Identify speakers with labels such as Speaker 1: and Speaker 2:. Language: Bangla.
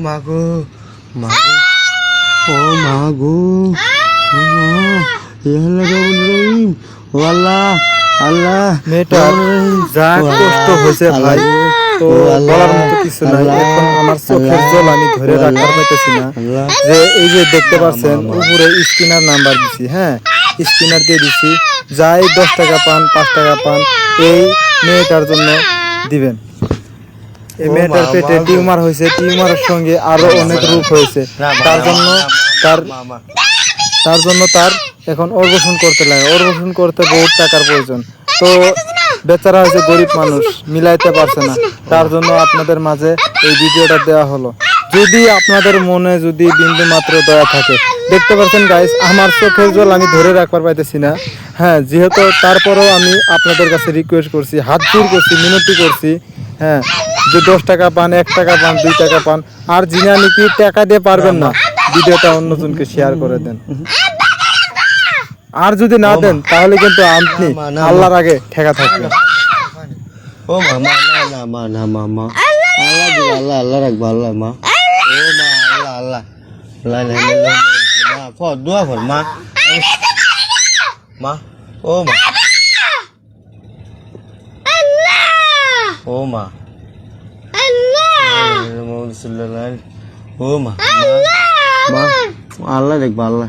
Speaker 1: মাগো মাগো ও মাগো ও মা ও আল্লাহ আল্লাহ
Speaker 2: মেয়েটা যা কষ্ট হয়েছে ভাই তো বলার মতো কিছু নাই। এখন আমার চোখের জল আমি ধরে রাখতে পারতেছি না। যে এই যে দেখতে পাচ্ছেন উপরে স্ক্যানার নাম্বার দিছি, হ্যাঁ স্ক্যানার দিয়ে দিছি, যাই 10 টাকা পান 5 টাকা পান এই মেয়েটার জন্য দিবেন। এই মেয়েটার পেটে টিউমার হয়েছে, টিউমারের সঙ্গে আরো অনেক রোগ হয়েছে, তার জন্য তার এখন অর্বসন করতে লাগে, অর্বসন করতে বহুত টাকার প্রয়োজন। তো বেচারা হয়েছে গরিব মানুষ, মিলাইতে পারছে না, তার জন্য আপনাদের মাঝে এই ভিডিওটা দেওয়া হলো। যদি আপনাদের মনে যদি বিন্দু মাত্র দয়া থাকে, দেখতে পাচ্ছেন গাইস আমার চোখের জল আমি ধরে রাখবার পাইতেছি না, হ্যাঁ যেহেতু তারপরেও আমি আপনাদের কাছে রিকোয়েস্ট করছি, হাত জোর করছি, মিনতি করছি, হ্যাঁ যে 10 টাকা পান 1 টাকা পান 2 টাকা পান আর যিনি নাকি টাকা দিয়ে পারবেন না ভিডিওটা অন্যজনকে শেয়ার করে দেন। আর যদি না দেন তাহলে কিন্তু আপনি আল্লাহর আগে ঠেকা থাকবেন।
Speaker 1: ও মামা না মা না মামা আল্লাহ দিবা আল্লাহ আল্লাহ রাখবা আল্লাহ মা ও মা আল্লাহ আল্লাহ আল্লাহ মা ফর দোয়া কর মা মা ও মা ও মা ও মা মা আল্লাহ দেখবা আল্লাহ